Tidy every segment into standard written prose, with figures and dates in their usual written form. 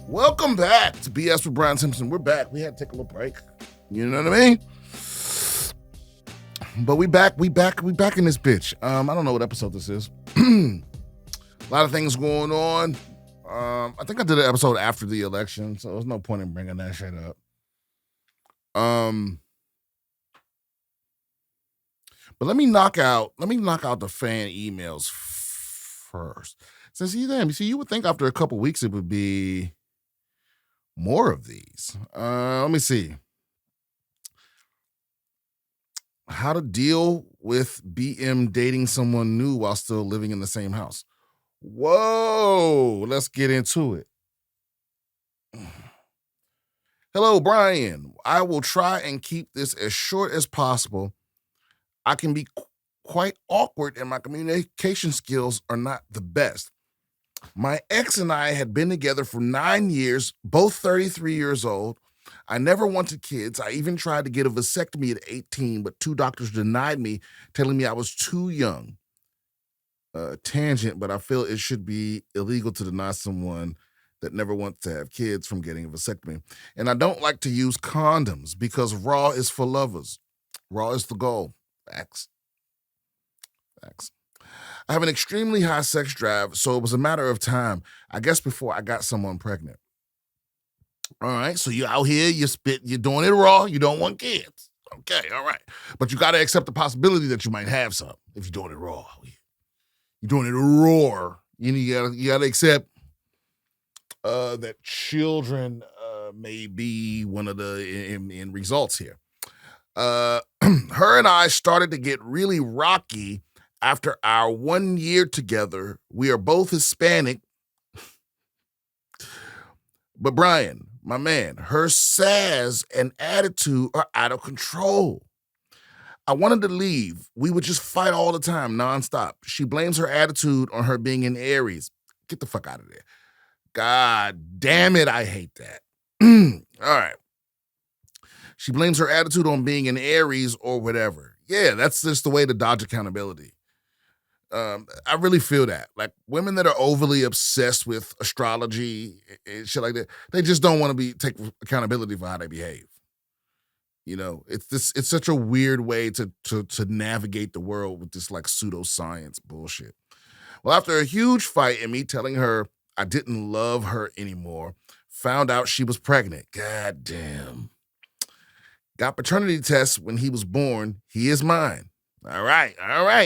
Welcome back to BS with Brian Simpson. We're back. We had to take a little break. You know what I mean? But we back in this bitch. I don't know what episode this is. A lot of things going on. I think I did an episode after the election, so there's no point in bringing that shit up. But let me knock out the fan emails first. Since you would think after a couple weeks it would be more of these. Let me see. How to deal with BM dating someone new while still living in the same house. Whoa, let's get into it. Hello, Brian. I will try and keep this as short as possible. I can be quite awkward and my communication skills are not the best. My ex and I had been together for 9 years, both 33 years old. I never wanted kids. I even tried to get a vasectomy at 18, but 2 doctors denied me, telling me I was too young. Tangent, but I feel it should be illegal to deny someone that never wants to have kids from getting a vasectomy. And I don't like to use condoms because raw is for lovers. Raw is the goal. Facts. I have an extremely high sex drive, so it was a matter of time, I guess, before I got someone pregnant. All right, so you're out here, you're doing it raw, you don't want kids. Okay, all right. But you got to accept the possibility that you might have some if you're doing it raw. You're doing it raw. You got to accept that children may be one of the in results here. Her and I started to get really rocky after our 1 year together. We are both Hispanic. But Brian, my man, her sass and attitude are out of control. I wanted to leave. We would just fight all the time, nonstop. She blames her attitude on her being in Aries. Get the fuck out of there. God damn it, I hate that. All right. She blames her attitude on being in Aries or whatever. Yeah, that's just the way to dodge accountability. I really feel that. Like, women that are overly obsessed with astrology and shit like that, they just don't want to take accountability for how they behave. You know, it's such a weird way to navigate the world with this like pseudoscience bullshit. Well, after a huge fight and me telling her I didn't love her anymore, found out she was pregnant. God damn. Got paternity tests when he was born. He is mine. All right.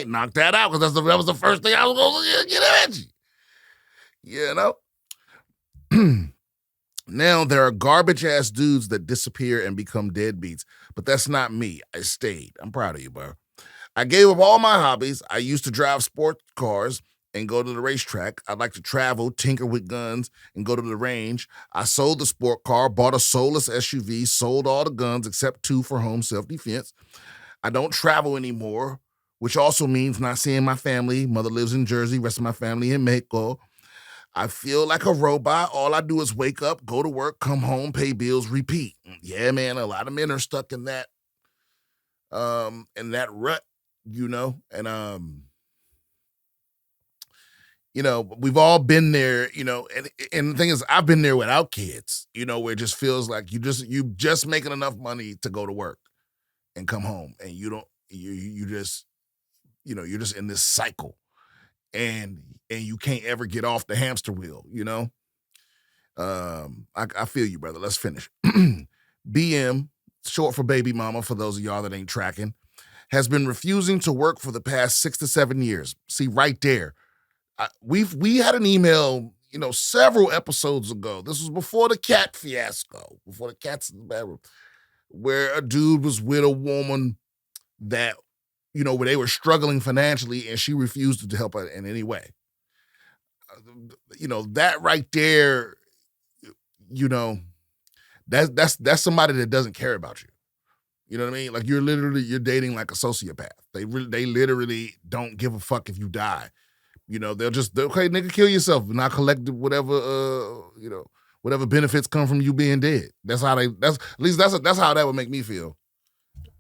Knock that out, because that was the first thing I was going to get at you. You know? Now, there are garbage-ass dudes that disappear and become deadbeats, but that's not me. I stayed. I'm proud of you, bro. I gave up all my hobbies. I used to drive sports cars and go to the racetrack. I'd like to travel, tinker with guns, and go to the range. I sold the sport car, bought a soulless SUV, sold all the guns except 2 for home self-defense. I don't travel anymore, which also means not seeing my family. Mother lives in Jersey, rest of my family in Mexico. I feel like a robot. All I do is wake up, go to work, come home, pay bills, repeat. Yeah, man, a lot of men are stuck in that rut, you know? And you know, we've all been there, you know, and the thing is, I've been there without kids, you know, where it just feels like you just making enough money to go to work and come home, and you just, you know, you're just in this cycle, and you can't ever get off the hamster wheel, you know? I feel you, brother. Let's finish. BM, short for baby mama, for those of y'all that ain't tracking, has been refusing to work for the past 6 to 7 years. See, right there. We had an email, you know, several episodes ago. This was before the cat fiasco, before the cats in the bedroom, where a dude was with a woman that, you know, where they were struggling financially and she refused to help her in any way. You know, that right there, you know, that's somebody that doesn't care about you. You know what I mean? Like, you're dating like a sociopath. They literally don't give a fuck if you die. You know, okay, nigga, kill yourself and not collect whatever, you know, whatever benefits come from you being dead. That's how that would make me feel.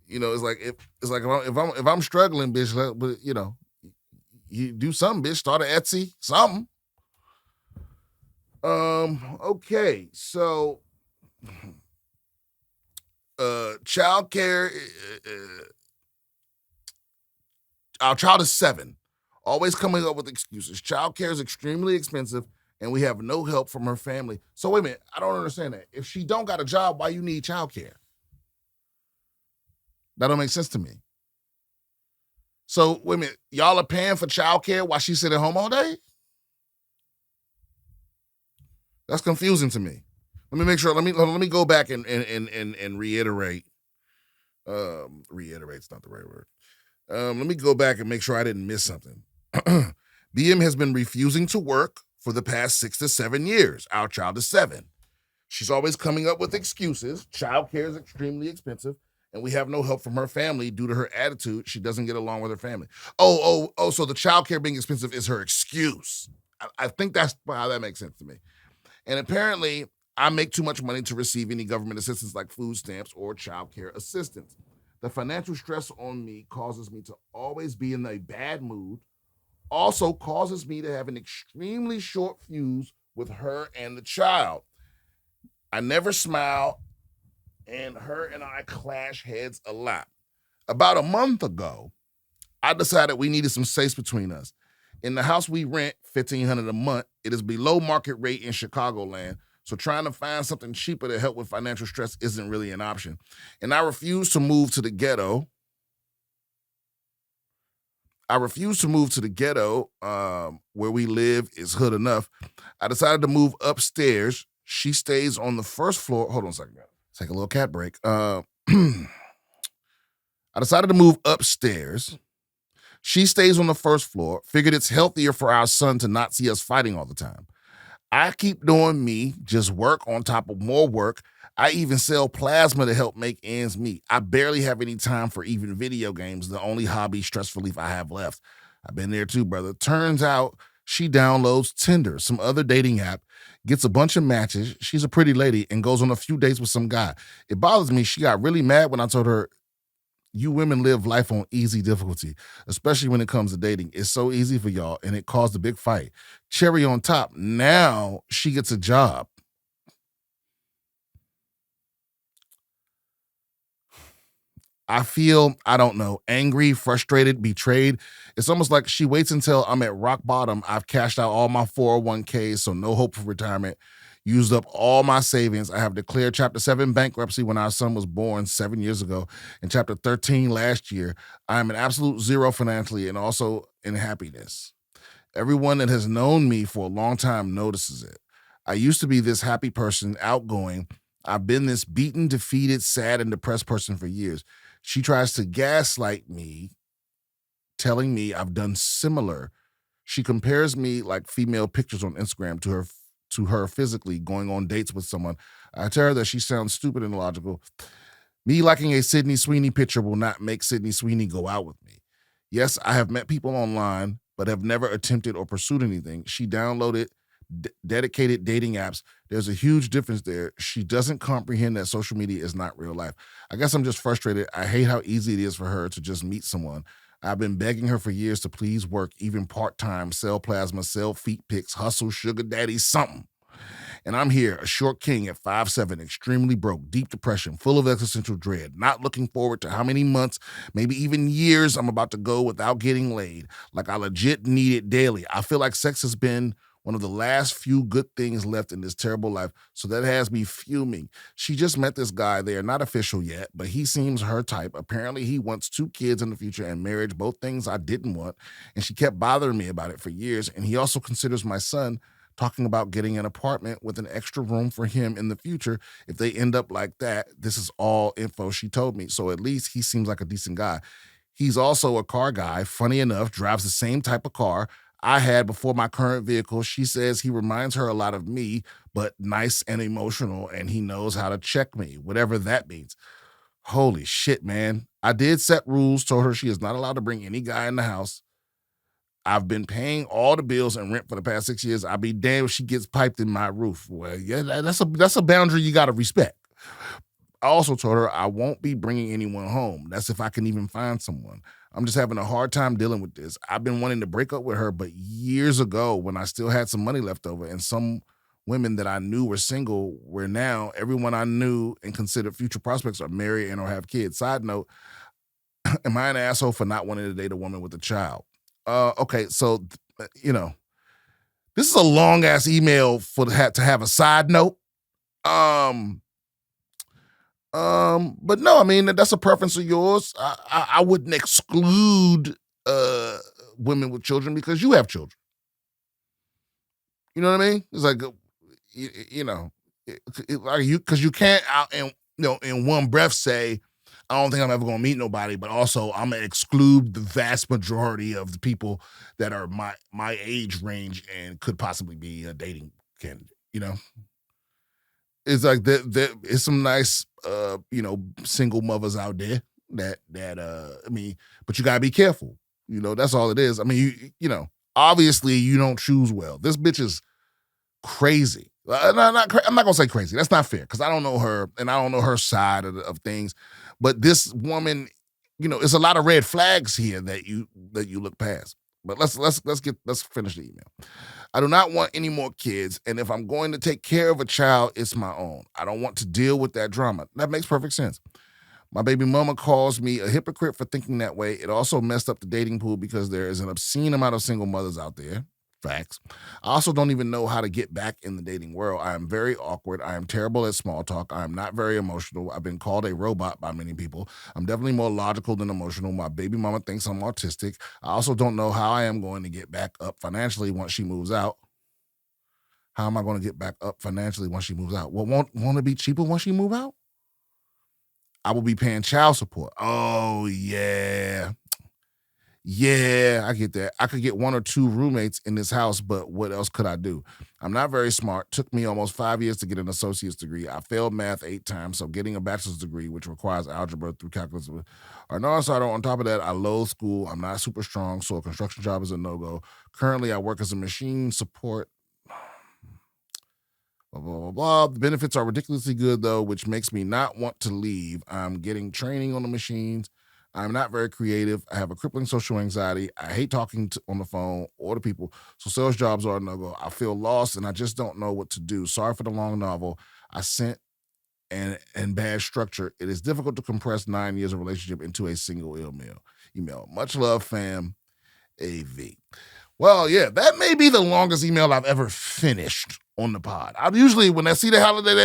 You know, it's like if I'm struggling, bitch, but you know, you do something, bitch. Start an Etsy, something. Okay, so child care. Our child is 7, always coming up with excuses. Child care is extremely expensive, and we have no help from her family. So wait a minute, I don't understand that. If she don't got a job, why you need child care? That don't make sense to me. So wait a minute, y'all are paying for child care while she's sitting home all day? That's confusing to me. Let me make sure. Let me go back and reiterate. Reiterate's not the right word. Let me go back and make sure I didn't miss something. BM has been refusing to work for the past 6 to 7 years. Our child is 7. She's always coming up with excuses. Child care is extremely expensive, and we have no help from her family due to her attitude. She doesn't get along with her family. So the child care being expensive is her excuse. I think that's how that makes sense to me. And apparently, I make too much money to receive any government assistance like food stamps or child care assistance. The financial stress on me causes me to always be in a bad mood, also causes me to have an extremely short fuse with her and the child. I never smile, and her and I clash heads a lot. About a month ago, I decided we needed some space between us. In the house we rent, $1,500 a month, it is below market rate in Chicagoland, so trying to find something cheaper to help with financial stress isn't really an option. And I refuse to move to the ghetto. Where we live is hood enough. I decided to move upstairs. She stays on the first floor. Hold on a second. Take a little cat break. I decided to move upstairs. She stays on the first floor. Figured it's healthier for our son to not see us fighting all the time. I keep doing me, just work on top of more work. I even sell plasma to help make ends meet. I barely have any time for even video games, the only hobby stress relief I have left. I've been there too, brother. Turns out she downloads Tinder, some other dating app, gets a bunch of matches. She's a pretty lady and goes on a few dates with some guy. It bothers me. She got really mad when I told her, you women live life on easy difficulty, especially when it comes to dating. It's so easy for y'all, and it caused a big fight. Cherry on top, now she gets a job. I feel, I don't know, angry, frustrated, betrayed. It's almost like she waits until I'm at rock bottom. I've cashed out all my 401ks, so no hope for retirement. Used up all my savings. I have declared Chapter 7 bankruptcy when our son was born 7 years ago, and Chapter 13 last year. I'm an absolute zero financially and also in happiness. Everyone that has known me for a long time notices it. I used to be this happy person, outgoing. I've been this beaten, defeated, sad, and depressed person for years. She tries to gaslight me, telling me I've done similar. She compares me like female pictures on Instagram to her physically going on dates with someone. I tell her that she sounds stupid and illogical. Me liking a Sydney Sweeney picture will not make Sydney Sweeney go out with me. Yes, I have met people online, but have never attempted or pursued anything. She downloaded dedicated dating apps. There's a huge difference there. She doesn't comprehend that social media is not real life. I guess I'm just frustrated. I hate how easy it is for her to just meet someone. I've been begging her for years to please work, even part-time, sell plasma, sell feet pics, hustle, sugar daddy, something. And I'm here, a short king at 5'7", extremely broke, deep depression, full of existential dread, not looking forward to how many months, maybe even years I'm about to go without getting laid. Like I legit need it daily. I feel like sex has been one of the last few good things left in this terrible life, so that has me fuming. She just met this guy. They are not official yet, but he seems her type. Apparently, he wants 2 kids in the future and marriage, both things I didn't want, and she kept bothering me about it for years, and he also considers my son, talking about getting an apartment with an extra room for him in the future if they end up like that. This is all info she told me, so at least he seems like a decent guy. He's also a car guy, funny enough, drives the same type of car I had before my current vehicle. She says he reminds her a lot of me, but nice and emotional, and he knows how to check me, whatever that means. Holy shit, man. I did set rules, told her she is not allowed to bring any guy in the house. I've been paying all the bills and rent for the past 6 years. I'll be damned if she gets piped in my roof. Well, yeah, that's a boundary you got to respect. I also told her I won't be bringing anyone home. That's if I can even find someone. I'm just having a hard time dealing with this. I've been wanting to break up with her, but years ago when I still had some money left over and someone women that I knew were single, where now everyone I knew and considered future prospects are married and or have kids. Side note, am I an asshole for not wanting to date a woman with a child? Okay, so this is a long ass email to have a side note. Um, but no, I mean that's a preference of yours. I wouldn't exclude women with children because you have children. You know what I mean? It's like you know, like you because you can't out in one breath say, I don't think I'm ever gonna meet nobody, but also I'm gonna exclude the vast majority of the people that are my age range and could possibly be a dating candidate. It's like it's some nice single mothers out there that I mean, but you gotta be careful. That's all it is. I mean, obviously you don't choose well. This bitch is crazy. I'm not gonna say crazy. That's not fair because I don't know her and I don't know her side of things. But this woman, it's a lot of red flags here that you look past. But let's finish the email. I do not want any more kids, and if I'm going to take care of a child, it's my own. I don't want to deal with that drama. That makes perfect sense. My baby mama calls me a hypocrite for thinking that way. It also messed up the dating pool because there is an obscene amount of single mothers out there. Facts. I also don't even know how to get back in the dating world. I am very awkward. I am terrible at small talk. I am not very emotional. I've been called a robot by many people. I'm definitely more logical than emotional. My baby mama thinks I'm autistic. I also don't know how I am going to get back up financially once she moves out. How am I going to get back up financially once she moves out? Well, won't it be cheaper once she move out? I will be paying child support. Oh, yeah. Yeah, I get that. I could get 1 or 2 roommates in this house, but what else could I do? I'm not very smart. Took me almost 5 years to get an associate's degree. I failed math 8 times, so getting a bachelor's degree, which requires algebra through calculus, or no, so I don't. On top of that, I loathe school. I'm not super strong, so a construction job is a no-go. Currently, I work as a machine support. Blah, blah, blah, blah. The benefits are ridiculously good, though, which makes me not want to leave. I'm getting training on the machines. I'm not very creative. I have a crippling social anxiety. I hate talking on the phone or to people. So sales jobs are a no-go. I feel lost and I just don't know what to do. Sorry for the long novel. I sent and bad structure. It is difficult to compress 9 years of relationship into a single email. Much love, fam. AV. Well, yeah, that may be the longest email I've ever finished on the pod. I usually, when I see the holiday,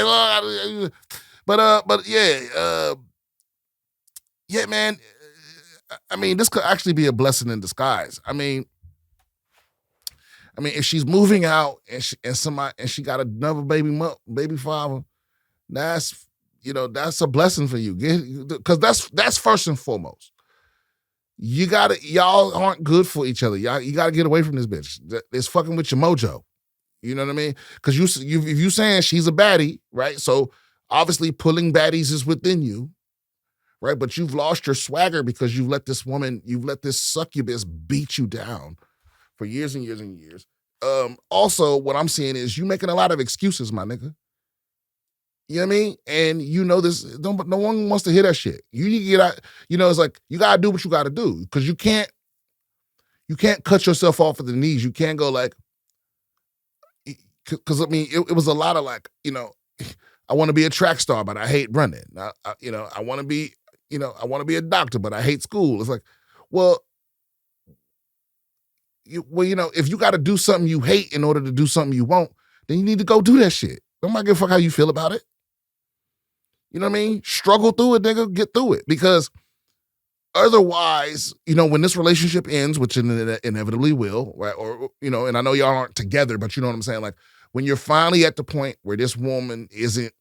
but yeah, man. I mean, this could actually be a blessing in disguise. I mean, if she's moving out and she got another baby father, that's a blessing for you. Because that's first and foremost. Y'all aren't good for each other. You gotta get away from this bitch. It's fucking with your mojo. You know what I mean? Because if you saying she's a baddie, right? So obviously pulling baddies is within you. Right, but you've lost your swagger because you've let this succubus beat you down for years and years and years. Also, what I'm seeing is you making a lot of excuses, my nigga. You know what I mean? And this. No one wants to hear that shit. You need to get out. It's like you gotta do what you gotta do because you can't cut yourself off at the knees. You can't go like, because I mean, it was a lot of like, I want to be a track star, but I hate running. I want to be. I want to be a doctor, but I hate school. It's like, well, if you got to do something you hate in order to do something you want, then you need to go do that shit. Don't give a fuck how you feel about it. You know what I mean? Struggle through it, nigga. Get through it. Because otherwise, when this relationship ends, which it inevitably will, right? Or, and I know y'all aren't together, but you know what I'm saying? Like, when you're finally at the point where this woman isn't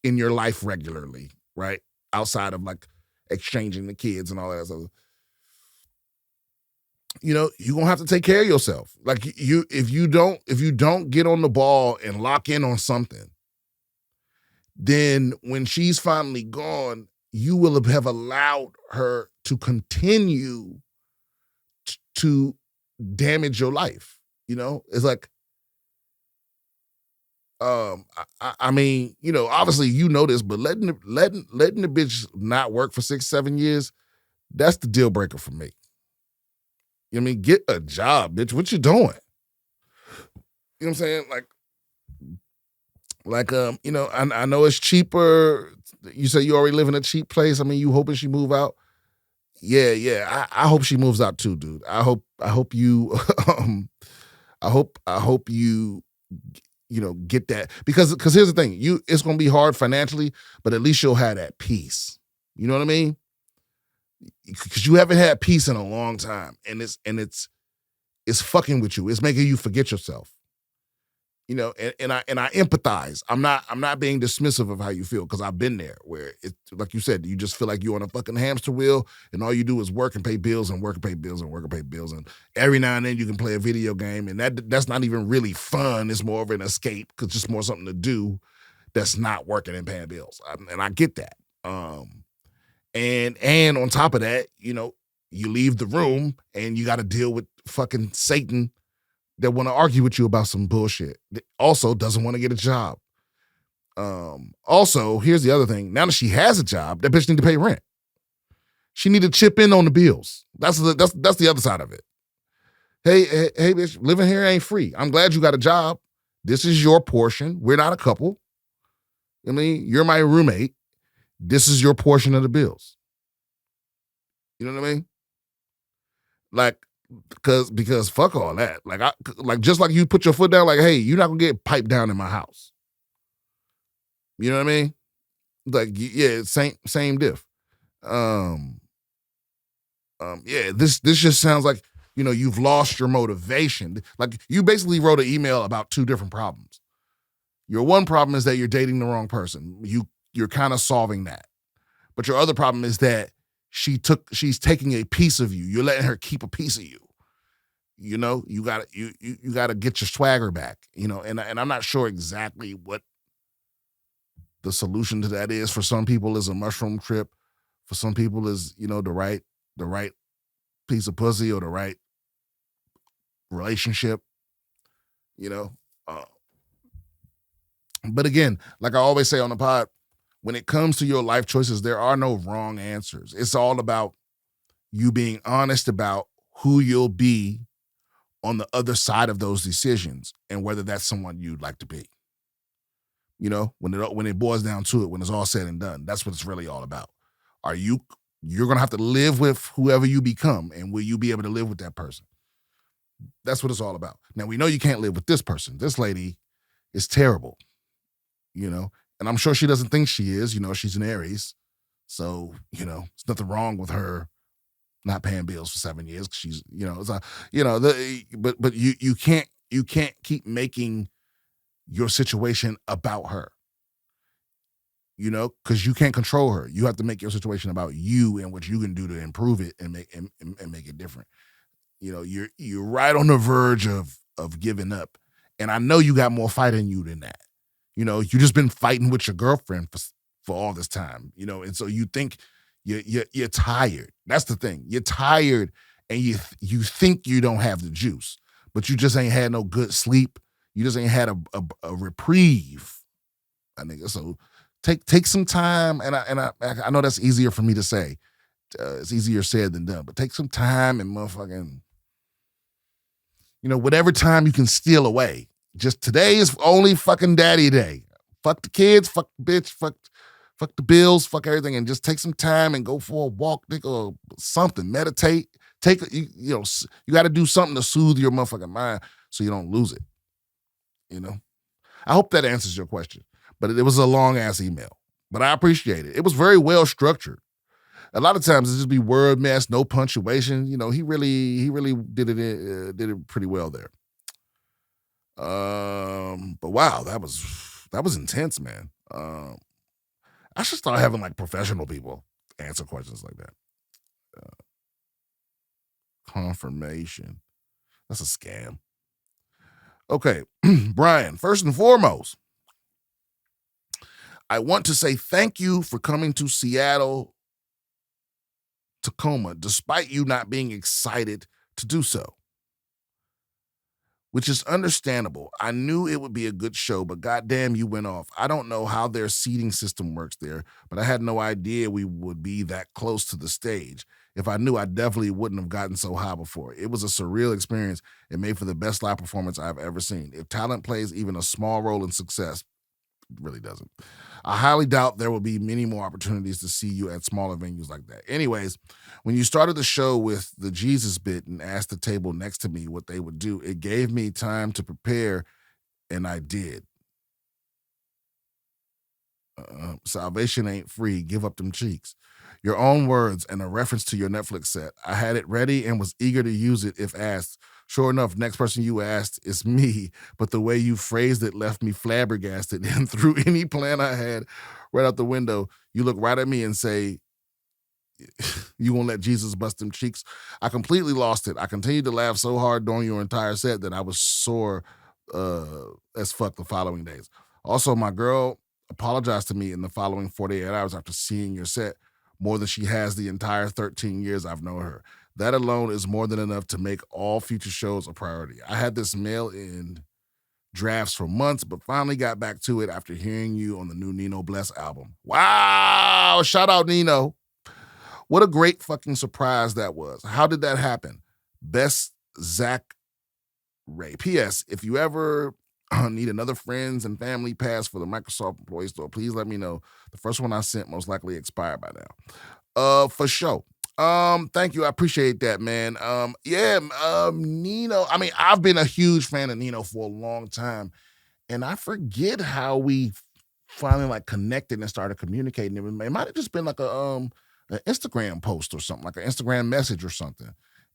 in your life regularly, right? Outside of like exchanging the kids and all that stuff, you're gonna have to take care of yourself. Like if you don't get on the ball and lock in on something, then when she's finally gone, you will have allowed her to continue to damage your life. It's like, I mean, obviously this, but letting the bitch not work for 6-7 years, that's the deal breaker for me. You know what I mean? Get a job, bitch. What you doing? You know what I'm saying? Like, Like, I know it's cheaper. You say you already live in a cheap place. I mean, you hoping she move out? Yeah. I hope she moves out too, dude. I hope you, I hope you, get that because here's the thing, it's gonna be hard financially, but at least you'll have that peace. You know what I mean? Because you haven't had peace in a long time, and it's fucking with you. It's making you forget yourself. And I empathize. I'm not being dismissive of how you feel because I've been there where it, like you said, you just feel like you're on a fucking hamster wheel and all you do is work and pay bills and work and pay bills and work and pay bills, and every now and then you can play a video game, and that's not even really fun. It's more of an escape because it's just more something to do that's not working and paying bills. And I get that. And on top of that, you leave the room and you got to deal with fucking Satan that want to argue with you about some bullshit. That also doesn't want to get a job. Also, here's the other thing. Now that she has a job, that bitch need to pay rent. She need to chip in on the bills. That's the other side of it. Hey, bitch, living here ain't free. I'm glad you got a job. This is your portion. We're not a couple. I mean, you're my roommate. This is your portion of the bills. You know what I mean? Like, because fuck all that. Like just like you put your foot down, like, hey, you're not gonna get piped down in my house. You know what I mean? Like, yeah, same diff. Yeah, this just sounds like, you've lost your motivation. Like, you basically wrote an email about two different problems. Your one problem is that you're dating the wrong person. You're kind of solving that. But your other problem is that she's taking a piece of you. You're letting her keep a piece of you. You gotta get your swagger back. And I'm not sure exactly what the solution to that is. For some people, is a mushroom trip. For some people, is the right piece of pussy or the right relationship. Uh, but again, like I always say on the pod, when it comes to your life choices, there are no wrong answers. It's all about you being honest about who you'll be on the other side of those decisions and whether that's someone you'd like to be. When it boils down to it, when it's all said and done, that's what it's really all about. You're going to have to live with whoever you become, and will you be able to live with that person? That's what it's all about. Now, we know you can't live with this person. This lady is terrible, and I'm sure she doesn't think she is. She's an Aries. So, there's nothing wrong with her not paying bills for 7 years. She's, but you can't keep making your situation about her, because you can't control her. You have to make your situation about you and what you can do to improve it and make it different. You're right on the verge of giving up. And I know you got more fight in you than that. You just been fighting with your girlfriend for all this time, and so you think you're tired. That's the thing. You're tired, and you think you don't have the juice, but you just ain't had no good sleep. You just ain't had a reprieve. I think so. Take some time, and I know that's easier for me to say. It's easier said than done, but take some time and motherfucking, whatever time you can steal away. Just today is only fucking daddy day. Fuck the kids, fuck the bitch, fuck the bills, fuck everything, and just take some time and go for a walk, nigga, or something. Meditate. You got to do something to soothe your motherfucking mind so you don't lose it. I hope that answers your question, but it was a long ass email, but I appreciate it. It was very well structured. A lot of times it just be word mess, no punctuation. He really did it pretty well there. But wow, that was intense, man. I should start having like professional people answer questions like that. Confirmation. That's a scam. Okay, Brian, first and foremost, I want to say thank you for coming to Seattle, Tacoma, despite you not being excited to do so, which is understandable. I knew it would be a good show, but goddamn, you went off. I don't know how their seating system works there, but I had no idea we would be that close to the stage. If I knew, I definitely wouldn't have gotten so high before. It was a surreal experience and made for the best live performance I've ever seen. If talent plays even a small role in success, really doesn't. I highly doubt there will be many more opportunities to see you at smaller venues like that. Anyways, when you started the show with the Jesus bit and asked the table next to me what they would do, it gave me time to prepare, and I did. Salvation ain't free. Give up them cheeks. Your own words and a reference to your Netflix set. I had it ready and was eager to use it if asked. Sure enough, next person you asked is me, but the way you phrased it left me flabbergasted and threw any plan I had right out the window. You look right at me and say, you won't let Jesus bust them cheeks. I completely lost it. I continued to laugh so hard during your entire set that I was sore as fuck the following days. Also, my girl apologized to me in the following 48 hours after seeing your set, more than she has the entire 13 years I've known her. That alone is more than enough to make all future shows a priority. I had this mail in drafts for months, but finally got back to it after hearing you on the new Nino Bless album. Wow! Shout out Nino. What a great fucking surprise that was. How did that happen? Best Zach Ray. P.S. If you ever need another friends and family pass for the Microsoft Employee Store, please let me know. The first one I sent most likely expired by now. For sure. Thank you. I appreciate that, man. Nino. I mean, I've been a huge fan of Nino for a long time, and I forget how we finally like connected and started communicating. It might have just been like an Instagram post or something, like an Instagram message or something.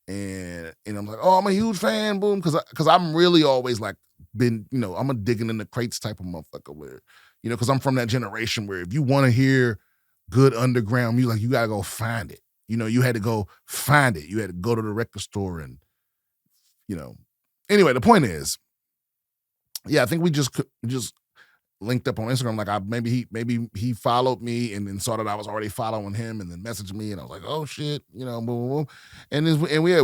And I'm like, oh, I'm a huge fan, boom, because I'm really always like been, I'm a digging in the crates type of motherfucker where, because I'm from that generation where if you want to hear good underground music, like you gotta go find it. You had to go find it. You had to go to the record store and, Anyway, the point is, yeah, I think we just linked up on Instagram. Like maybe he followed me and then saw that I was already following him and then messaged me and I was like, oh shit, boom, boom, boom.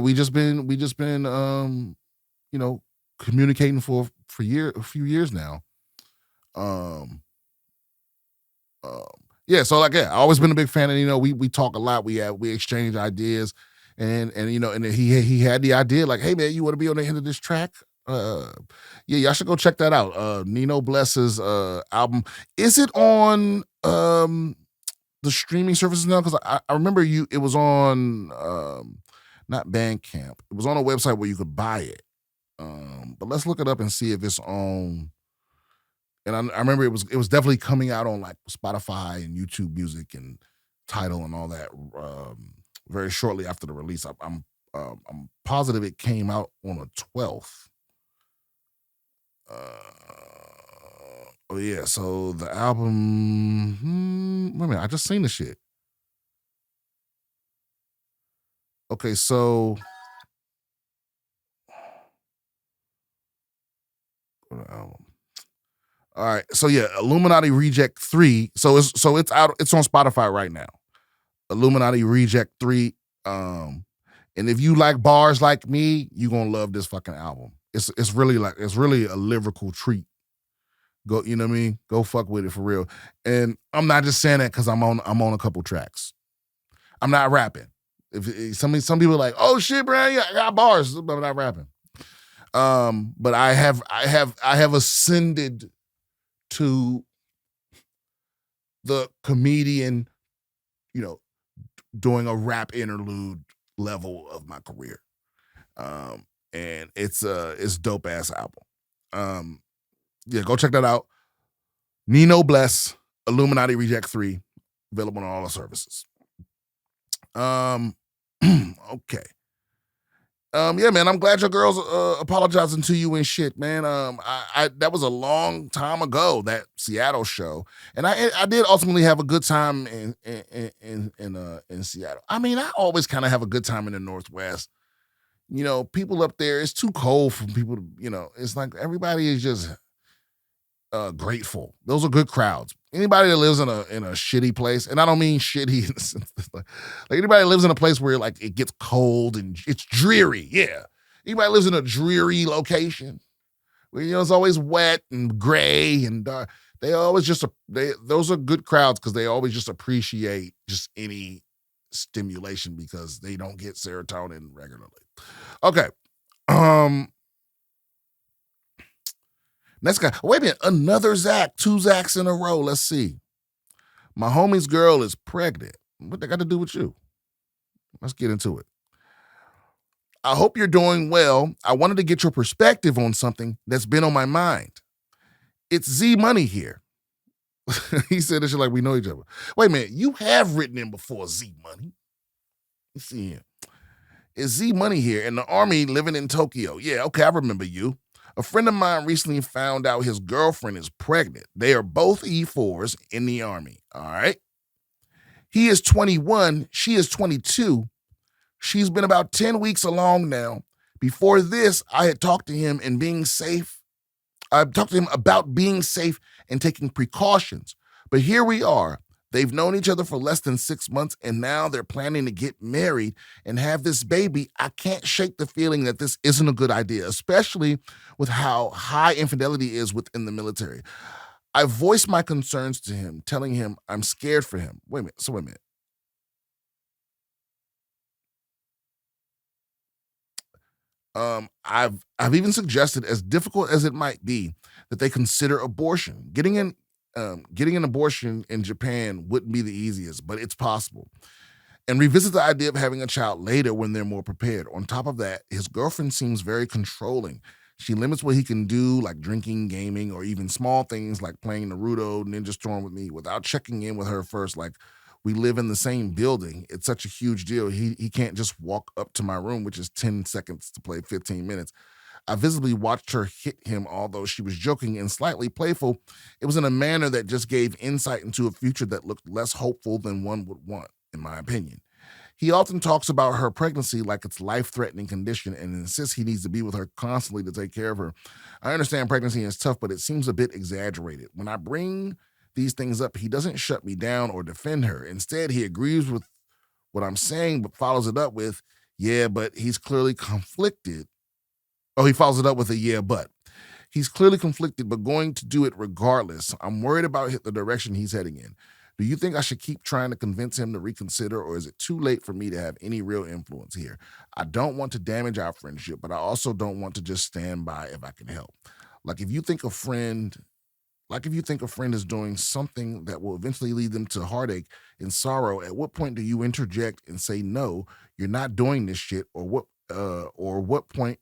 We just been communicating for a few years now. So I've always been a big fan of, we talk a lot. We exchange ideas and he had the idea like, hey man, you want to be on the end of this track? Y'all should go check that out. Nino Bless's album. Is it on the streaming services now? Because I remember it was on not Bandcamp. It was on a website where you could buy it. But let's look it up and see if it's on. And I remember it was definitely coming out on like Spotify and YouTube Music and Tidal and all that very shortly after the release. I'm positive it came out on the 12th. So the album, wait a minute, I just seen the shit. Okay, so album. All right, so Illuminati Reject 3. So it's out, it's on Spotify right now. Illuminati Reject 3. And if you like bars like me, you're gonna love this fucking album. It's really a lyrical treat. Go, you know what I mean? Go fuck with it for real. And I'm not just saying that because I'm on a couple tracks. I'm not rapping. If some people are like, oh shit, Brian, I got bars, but I'm not rapping. But I have ascended to the comedian, doing a rap interlude level of my career. And it's dope ass album. Go check that out. Nino Bless, Illuminati Reject 3, available on all the services. Okay. Man, I'm glad your girl's apologizing to you and shit, man. I that was a long time ago, that Seattle show, and I did ultimately have a good time in Seattle. I mean, I always kind of have a good time in the Northwest. People up there, it's too cold for people to, it's like everybody is just grateful. Those are good crowds. Anybody that lives in a shitty place, and I don't mean shitty in the sense like anybody that lives in a place where like it gets cold and it's dreary. Yeah. Anybody lives in a dreary location where it's always wet and gray and dark. They always those are good crowds because they always just appreciate just any stimulation because they don't get serotonin regularly. Okay. Next guy. Wait a minute. Another Zach. 2 Zachs in a row. Let's see. My homie's girl is pregnant. What they got to do with you? Let's get into it. I hope you're doing well. I wanted to get your perspective on something that's been on my mind. It's Z Money here. He said this shit like we know each other. Wait a minute. You have written in before, Z Money. Let's see here. Is Z Money here in the Army living in Tokyo? Yeah, okay, I remember you. A friend of mine recently found out his girlfriend is pregnant. They are both E4s in the Army, all right? He is 21. She is 22. She's been about 10 weeks along now. Before this, I had talked to him and being safe. I talked to him about being safe and taking precautions. But here we are. They've known each other for less than 6 months, and now they're planning to get married and have this baby. I can't shake the feeling that this isn't a good idea, especially with how high infidelity is within the military. I voiced my concerns to him, telling him I'm scared for him. Wait a minute. I've even suggested, as difficult as it might be, that they consider abortion. Getting an abortion in Japan wouldn't be the easiest, but it's possible. And revisit the idea of having a child later when they're more prepared. On top of that, his girlfriend seems very controlling. She limits what he can do, like drinking, gaming, or even small things like playing Naruto, Ninja Storm with me, without checking in with her first. Like, we live in the same building. It's such a huge deal. He can't just walk up to my room, which is 10 seconds to play 15 minutes. I visibly watched her hit him, although she was joking and slightly playful. It was in a manner that just gave insight into a future that looked less hopeful than one would want, in my opinion. He often talks about her pregnancy like it's a life-threatening condition and insists he needs to be with her constantly to take care of her. I understand pregnancy is tough, but it seems a bit exaggerated. When I bring these things up, he doesn't shut me down or defend her. Instead, he agrees with what I'm saying, but follows it up with, yeah, but he's clearly conflicted. Oh, he follows it up with a yeah, but. He's clearly conflicted, but going to do it regardless. I'm worried about the direction he's heading in. Do you think I should keep trying to convince him to reconsider, or is it too late for me to have any real influence here? I don't want to damage our friendship, but I also don't want to just stand by if I can help. Like if you think a friend is doing something that will eventually lead them to heartache and sorrow, at what point do you interject and say, no, you're not doing this shit, or what point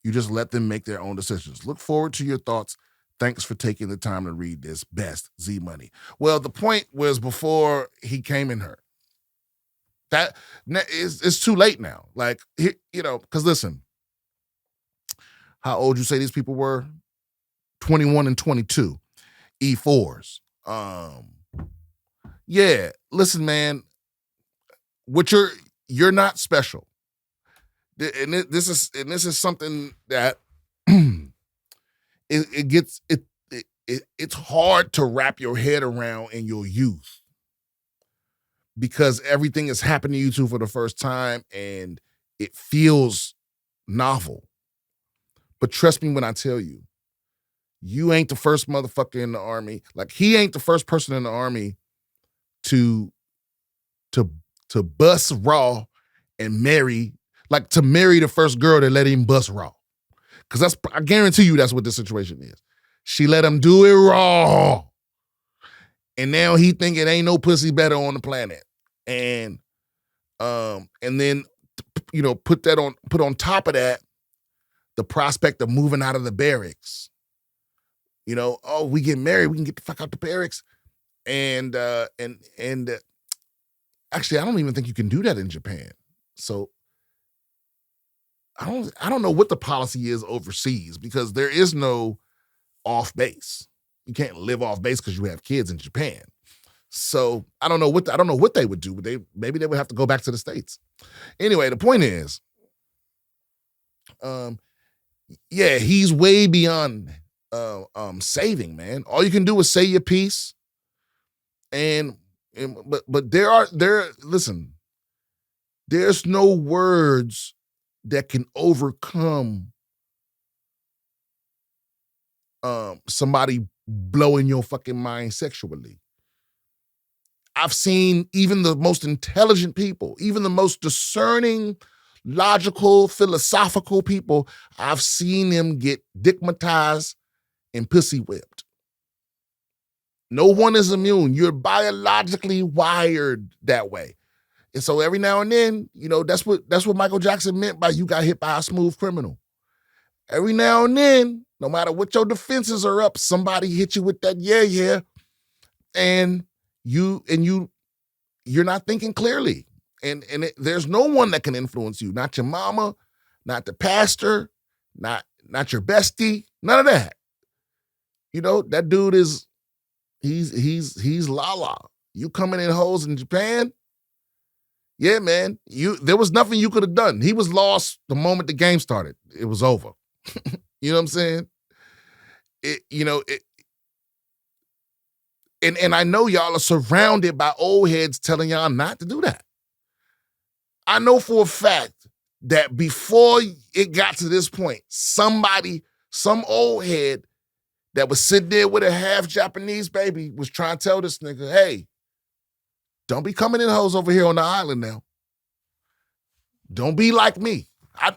you just let them make their own decisions? Look forward to your thoughts. Thanks for taking the time to read this. Best, Z Money. Well, the point was before he came in her. That it's too late now. Like, because listen, how old you say these people were? 21 and 22. E4s. Yeah, listen, man, you're not special. And this is something that it's hard to wrap your head around in your youth, because everything is happening to you two for the first time and it feels novel. But trust me when I tell you, you ain't the first motherfucker in the Army. Like, he ain't the first person in the Army to bust raw and marry the first girl that let him bust raw. Because I guarantee you that's what this situation is. She let him do it raw. And now he think it ain't no pussy better on the planet. And then, put on top of that, the prospect of moving out of the barracks. We get married, we can get the fuck out the barracks. And actually, I don't even think you can do that in Japan. So I don't know what the policy is overseas, because there is no off base. You can't live off base because you have kids in Japan. So I don't know what they would do, but maybe they would have to go back to the States. Anyway, the point is, he's way beyond saving, man. All you can do is say your piece. But listen, there's no words that can overcome somebody blowing your fucking mind sexually. I've seen even the most intelligent people, even the most discerning, logical, philosophical people, I've seen them get dickmatized and pussy whipped. No one is immune. You're biologically wired that way. And so every now and then, that's what Michael Jackson meant by you got hit by a smooth criminal. Every now and then, no matter what your defenses are up, somebody hit you with that yeah, and you're not thinking clearly. And there's no one that can influence you. Not your mama, not the pastor, not your bestie, none of that. That dude he's la. You coming in hoes in Japan? Yeah, man. There was nothing you could have done. He was lost the moment the game started. It was over. You know what I'm saying? And I know y'all are surrounded by old heads telling y'all not to do that. I know for a fact that before it got to this point, some old head that was sitting there with a half Japanese baby was trying to tell this nigga, hey, don't be coming in hoes over here on the island now. Don't be like me.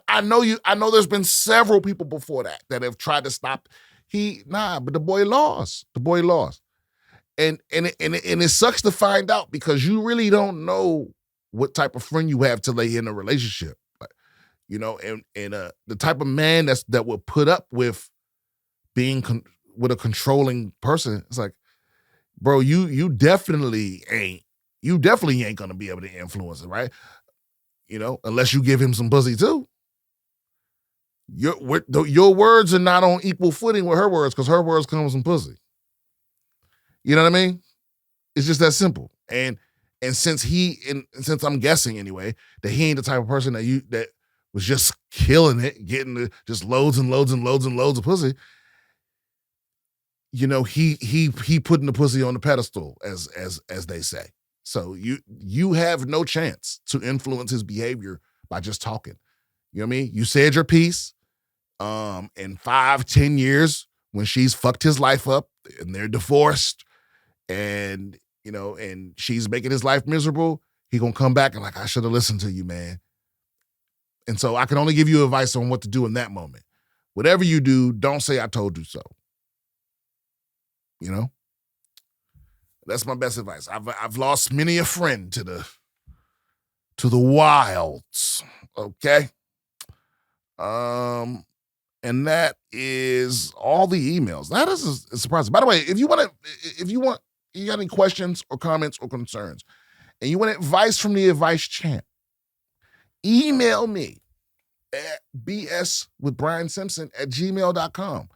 I know there's been several people before that have tried to stop. But the boy lost. And it sucks to find out because you really don't know what type of friend you have till they in a relationship. And the type of man that will put up with being with a controlling person. It's like, bro, you definitely ain't gonna be able to influence it, right? Unless you give him some pussy too. Your words are not on equal footing with her words because her words come with some pussy. You know what I mean? It's just that simple. And since I'm guessing anyway that he ain't the type of person that was just killing it, getting just loads and loads and loads and loads of pussy. He putting the pussy on the pedestal, as they say. So you have no chance to influence his behavior by just talking. You know what I mean? You said your piece. In 5-10 years, when she's fucked his life up and they're divorced, and she's making his life miserable, he gonna come back and like, I should have listened to you, man. And so I can only give you advice on what to do in that moment. Whatever you do, don't say I told you so. That's my best advice. I've lost many a friend to the wilds. Okay. And that is all the emails. That is a surprise. By the way, if you got any questions or comments or concerns, and you want advice from the advice champ, email me at BSwithBrianSimpson@gmail.com.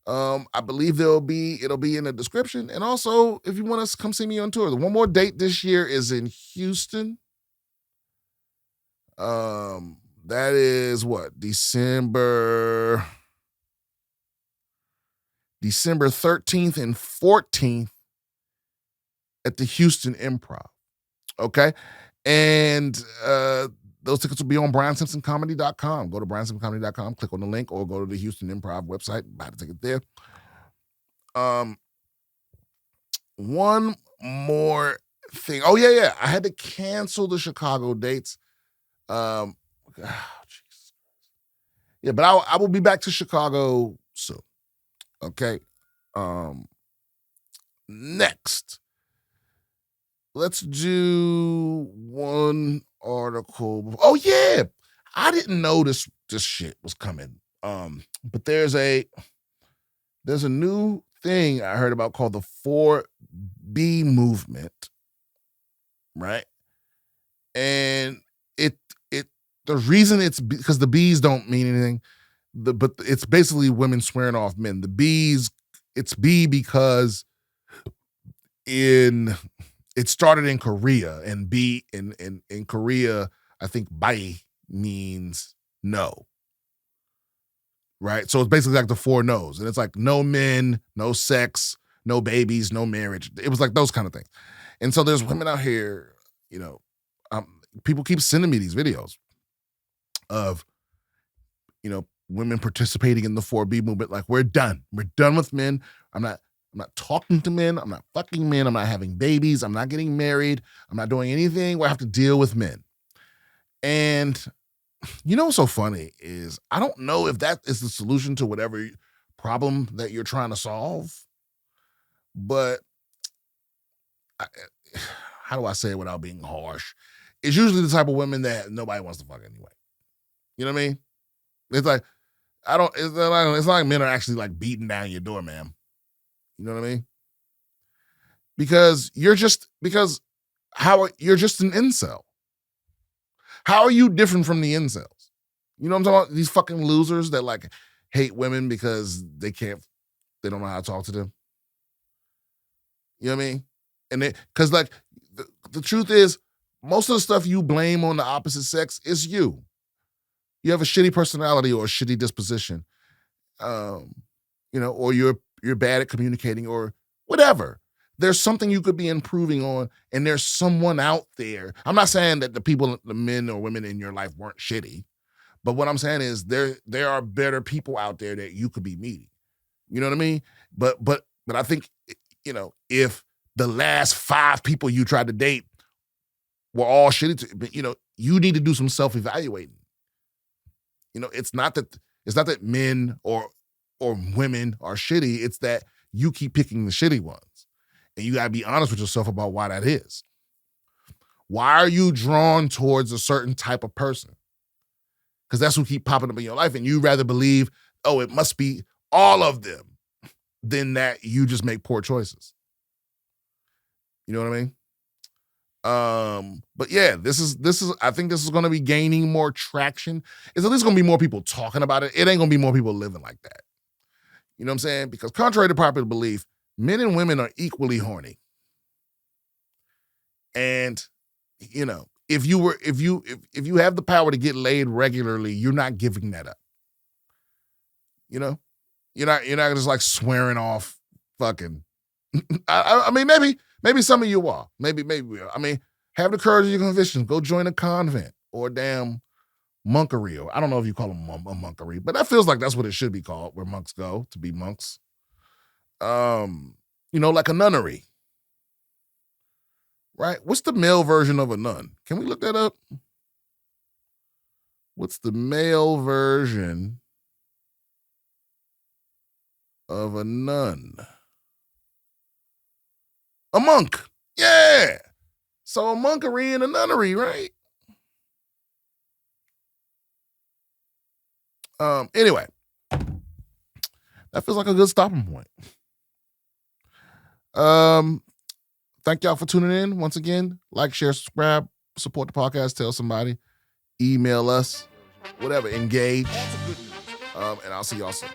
I believe it'll be in the description. And also, if you want to come see me on tour, the one more date this year is in Houston. That is what? December 13th and 14th at the Houston Improv. Okay? And those tickets will be on BrianSimpsonComedy.com. Go to BrianSimpsonComedy.com, click on the link, or go to the Houston Improv website, buy the ticket there. One more thing. Oh, yeah. I had to cancel the Chicago dates. Jesus. Yeah, but I will be back to Chicago soon. Okay. Next, let's do one article. Oh yeah, I didn't know this shit was coming. But there's a new thing I heard about called the 4B movement, right? And the reason it's because the B's don't mean anything, but it's basically women swearing off men. The B's, it's B because it started in Korea, and B in Korea, I think bai means no. Right? So it's basically like the 4 no's. And it's like no men, no sex, no babies, no marriage. It was like those kind of things. And so there's women out here, people keep sending me these videos of, women participating in the 4B movement. Like, we're done. We're done with men. I'm not talking to men. I'm not fucking men. I'm not having babies. I'm not getting married. I'm not doing anything where I have to deal with men. And what's so funny is I don't know if that is the solution to whatever problem that you're trying to solve. But how do I say it without being harsh? It's usually the type of women that nobody wants to fuck anyway. You know what I mean? It's like, it's not like men are actually like beating down your door, ma'am. You know what I mean? Because you're just an incel. How are you different from the incels? You know what I'm talking about? These fucking losers that like hate women because they don't know how to talk to them. You know what I mean? And because like the truth is, most of the stuff you blame on the opposite sex is you. You have a shitty personality or a shitty disposition, or you're bad at communicating or whatever. There's something you could be improving on, and there's someone out there. I'm not saying that the men or women in your life weren't shitty, but what I'm saying is there are better people out there that you could be meeting. You know what I mean? But I think, if the last 5 people you tried to date were all shitty, you need to do some self-evaluating. It's not that men or women are shitty. It's that you keep picking the shitty ones. And you got to be honest with yourself about why that is. Why are you drawn towards a certain type of person? Because that's who keep popping up in your life. And you rather believe, oh, it must be all of them, than that you just make poor choices. You know what I mean? But yeah, I think this is going to be gaining more traction. It's at least going to be more people talking about it. It ain't going to be more people living like that. You know what I'm saying? Because contrary to popular belief, men and women are equally horny. And, if you have the power to get laid regularly, you're not giving that up. You're not just like swearing off fucking. I mean, maybe some of you are. Maybe. I mean, have the courage of your convictions. Go join a convent or a damn monkery. Or I don't know if you call them a monkery, but that feels like that's what it should be called, where monks go to be monks. Like a nunnery. Right? What's the male version of a nun? Can we look that up? What's the male version of a nun? A monk. Yeah. So a monkery and a nunnery, right? Anyway, that feels like a good stopping point. Thank y'all for tuning in. Once again, like, share, subscribe, support the podcast, tell somebody, email us, whatever, engage. And I'll see y'all soon.